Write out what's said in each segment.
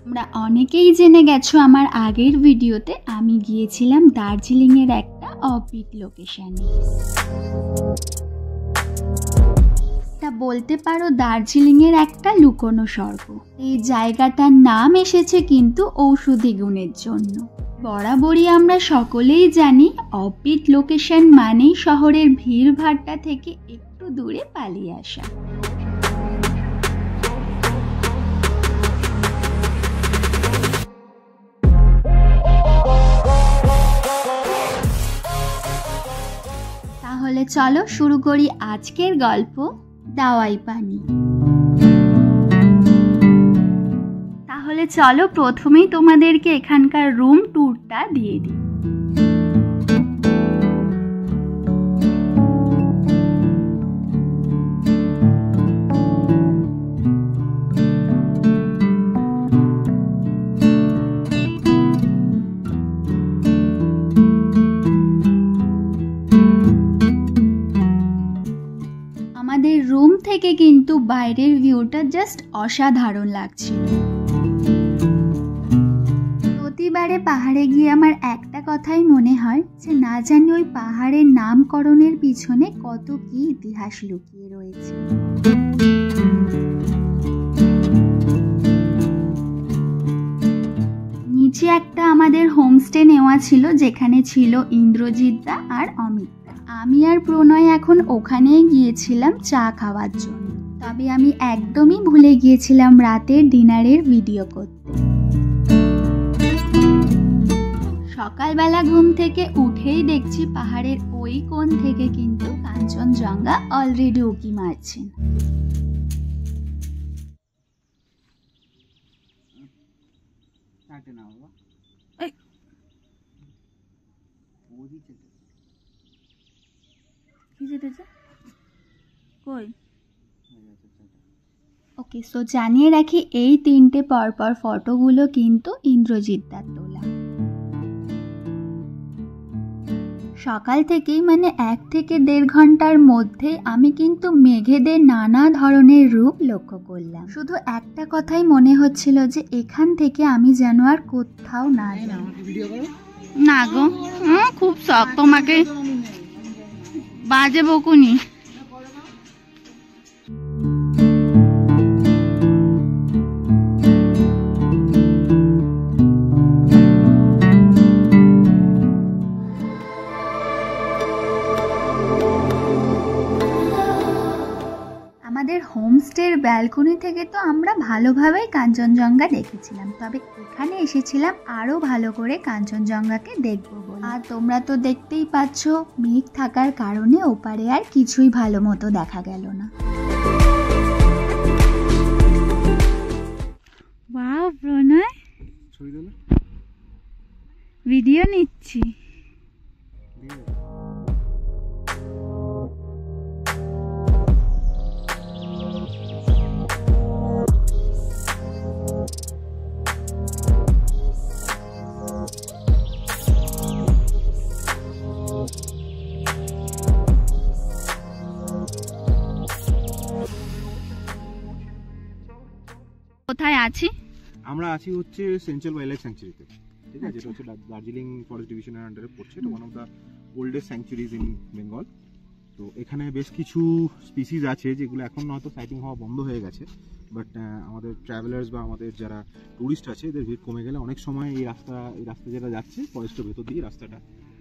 তোমরা অনেকেই জেনে গেছো আমার আগের ভিডিওতে আমি গিয়েছিলাম দার্জিলিংয়ের একটা অফবিট লোকেশনে। তা বলতে পারো দার্জিলিংয়ের একটা লুকোনো স্বর্গ। এই জায়গাটার নাম এসেছে কিন্তু ঔষধি গুণের জন্য। বরাবরই আমরা সকলেই জানি অফবিট লোকেশন মানেই শহরের ভিড়ভাট্টা থেকে একটু দূরে পালিয়ে আসা। তাহলে চলো শুরু করি আজকের গল্প দাওয়াই পানি। তাহলে চলো প্রথমেই তোমাদেরকে এখানকার রুম ট্যুরটা দিয়ে দিই। আমাদের রুম থেকে কিন্তু বাইরের ভিউটা জাস্ট অসাধারণ লাগছিল। প্রতিবারে পাহাড়ে গিয়ে আমার একটা কথাই মনে হয় যে না জানি ওই পাহাড়ের নামকরণের পিছনে কত কি ইতিহাস লুকিয়ে রয়েছে। নিচে একটা আমাদের হোমস্টে নেওয়া ছিল, যেখানে ছিল ইন্দ্রজিৎ দা আর অমিত দা। আমি আর প্রণয় এখন ওখানেই গিয়েছিলাম চা খাওয়ার জন্য। তবে আমি একদমই ভুলে গিয়েছিলাম রাতের ডিনারের ভিডিও করতে। সকালবেলা ঘুম থেকে উঠেই দেখছি পাহাড়ের ওই কোণ থেকে কিন্তু কাঞ্চনজঙ্ঘা অলরেডি উঁকি মারছেন। ওকে, সো জানিয়ে রাখি এই তিনটে পরপর ফটোগুলো কিন্তু ইন্দ্রজিৎ দার তোলা। সকাল থেকেই মানে 1 থেকে 1.5 ঘন্টার মধ্যে আমি কিন্তু মেঘেদের নানা ধরনের রূপ লক্ষ্য করলাম। শুধু একটা কথাই মনে হচ্ছিল যে এখান থেকে আমি যেন আর কোথাও না যাই। না গো, খুব শখ তোমাকে বাজে বকুনি। আমাদের হোমস্টের ব্যালকনি থেকে তো আমরা ভালোভাবেই কাঞ্চনজঙ্ঘা দেখেছিলাম, তবে এখানে এসেছিলাম আরো ভালো করে কাঞ্চনজঙ্ঘাকে দেখবো বলে। আর তোমরা তো দেখতেই পাচ্ছ মেঘ থাকার কারণে ওপারে আর কিছুই ভালো মতো দেখা গেল না। ওয়াও প্রণয়, ভিডিও নিচ্ছি। কোথায় আছি আমরা? আছি হচ্ছে সেন্ট্রাল ওয়াইল্ড লাইফ স্যাংচুরিতে, ঠিক আছে? যেটা হচ্ছে দার্জিলিং ফরেস্ট ডিভিশনের আন্ডারে পড়ছে। এটা one of the oldest sanctuaries in Bengal. তো এখানে বেশ কিছু স্পিসিস আছে যেগুলো এখন হয়তো সাইটিং হওয়া বন্ধ হয়ে গেছে, বাট আমাদের ট্রাভেলার্স বা আমাদের যারা টুরিস্ট আছে এদের ভিড় কমে গেলে অনেক সময় এই রাস্তা যেটা যাচ্ছে ফরেস্টের ভেতর দিয়ে রাস্তাটা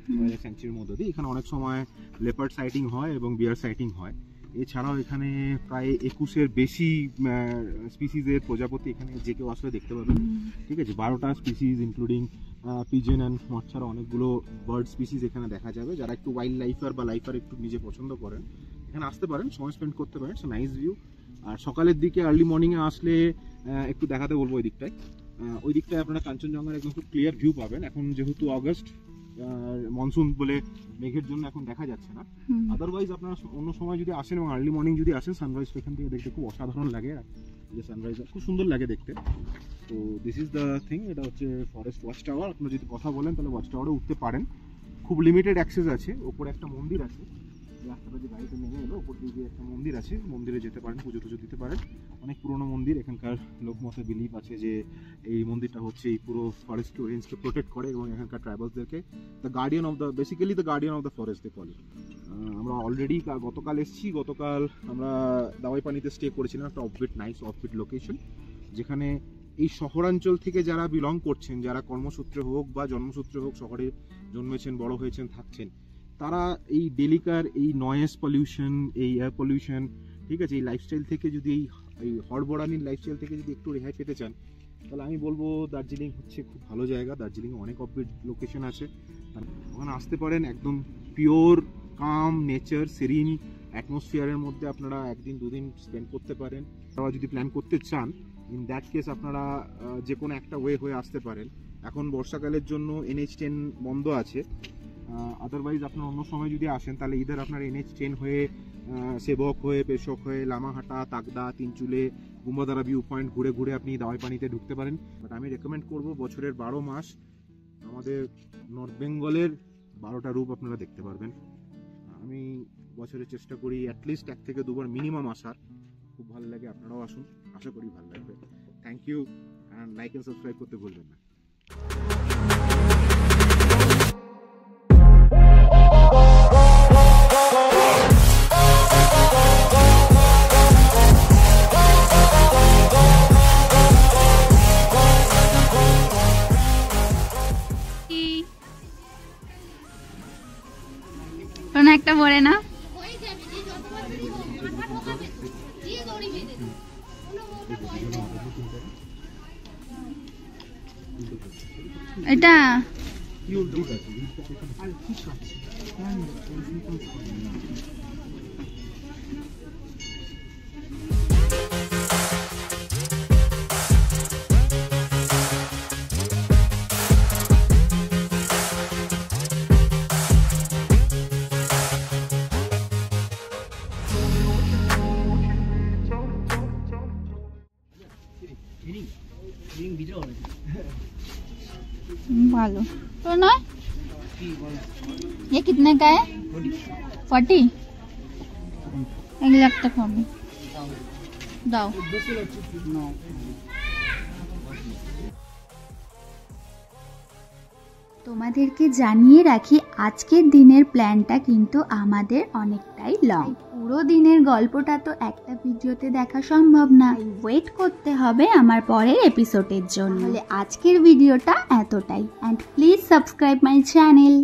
ওয়াইল্ড লাইফ স্যাংচুরির মধ্যে দিয়ে, এখানে অনেক সময় লেপার্ড সাইটিং হয় এবং বিয়ার সাইটিং হয়। এছাড়াও এখানে প্রায় 21-এর বেশি স্পিসিসের প্রজাপতি এখানে যে কেউ আসলে দেখতে পাবেন, ঠিক আছে? 12টা স্পিসিস ইনক্লুডিং পিজেন অ্যান্ড মথ ছাড়া অনেকগুলো বার্ড স্পিসিস এখানে দেখা যাবে। যারা একটু ওয়াইল্ড লাইফার বা লাইফার একটু নিজে পছন্দ করেন এখানে আসতে পারেন, সময় স্পেন্ড করতে পারেন। It's nice view. আর সকালের দিকে আর্লি মর্নিংয়ে আসলে একটু দেখাতে বলবো ওই দিকটায় আপনারা কাঞ্চনজঙ্ঘার একদম খুব ক্লিয়ার ভিউ পাবেন। এখন যেহেতু অগস্ট, মনসুন বলে মেঘের জন্য এখন দেখা যাচ্ছে না। আদারওয়াইজ আপনারা অন্য সময় যদি আসেন এবং আর্লি মর্নিং যদি আসেন, সানরাইজ এখান থেকে দেখতে খুব অসাধারণ লাগে। যে সানরাইজ খুব সুন্দর লাগে দেখতে। তো দিস ইজ দ্য থিং। এটা হচ্ছে ফরেস্ট ওয়াচ টাওয়ার। আপনারা যদি কথা বলেন তাহলে ওয়াচ টাওয়ারে উঠতে পারেন, খুব লিমিটেড অ্যাক্সেস আছে। ওপরে একটা মন্দির আছে, রাস্তাটা যে গাড়িতে নেমে এলো ওপর দিকে একটা মন্দির আছে, মন্দিরে যেতে পারেন, পুজো টুজো দিতে পারেন। অনেক পুরোনো মন্দির, এখানকার লোকমতে বিলিভ আছে যে এই মন্দিরটা হচ্ছে এই পুরো ফরেস্ট রেঞ্জকে প্রোটেক্ট করে এবং এখানকার ট্রাইবালসদেরকে the guardian of the basically the guardian of the forest they বলে। আমরা অলরেডি গতকাল এসেছি, গতকাল আমরা দাওয়াই পানিতে স্টে করেছিলাম, একটা অফবিট নাইস অফবিট লোকেশন, যেখানে এই শহরাঞ্চল থেকে যারা বিলং করছেন, যারা কর্মসূত্রে হোক বা জন্মসূত্রে হোক শহরে জন্মেছেন, বড় হয়েছেন, থাকছেন, তারা এই ডেলিকার এই নয়েজ পলিউশন, এই এয়ার পলিউশন, ঠিক আছে, এই লাইফস্টাইল থেকে যদি এই হড়বড়ানির লাইফস্টাইল থেকে যদি একটু রেহাই পেতে চান, তাহলে আমি বলবো দার্জিলিং হচ্ছে খুব ভালো জায়গা। দার্জিলিংয়ে অনেক অফবিট লোকেশন আছে, ওখানে আসতে পারেন। একদম পিওর কাম নেচার, সেরিন অ্যাটমসফিয়ারের মধ্যে আপনারা একদিন দুদিন স্পেন্ড করতে পারেন। আপনারা যদি প্ল্যান করতে চান, ইন দ্যাট কেস আপনারা যে কোনো একটা ওয়ে হয়ে আসতে পারেন। এখন বর্ষাকালের জন্য NH10 বন্ধ আছে, আদারওয়াইজ আপনার অন্য সময় যদি আসেন তাহলে ইদার আপনার NH10 হয়ে সেবক হয়ে, পেশক হয়ে, লামাহাটা, তাকদা, তিনচুলে, গুম্বাদারা ভিউ পয়েন্ট ঘুরে ঘুরে আপনি দাওয়াই পানিতে ঢুকতে পারেন। বাট আমি রেকমেন্ড করব বছরের 12 মাস আমাদের নর্থ বেঙ্গলের 12টা রূপ আপনারা দেখতে পারবেন। আমি বছরে চেষ্টা করি অ্যাটলিস্ট 1 থেকে 2 বার মিনিমাম আসার। খুব ভালো লাগে, আপনারাও আসুন, আশা করি ভালো লাগবে। Thank you, and like and subscribe করতে ভুলবেন না। কোনো একটা পড়ে না, এটা ভালো तो ना। ये कितने का है? 40। 1 लाख तक হবে, দাও। তোমাদেরকে জানিয়ে রাখি আজকের দিনের প্ল্যানটা কিন্তু আমাদের অনেকটাই লং। পুরো দিনের গল্পটা তো একটা ভিডিওতে দেখা সম্ভব না, ওয়েট করতে হবে আমার পরের এপিসোডের জন্য। তাহলে আজকের ভিডিওটা এতটাই, and please subscribe my channel.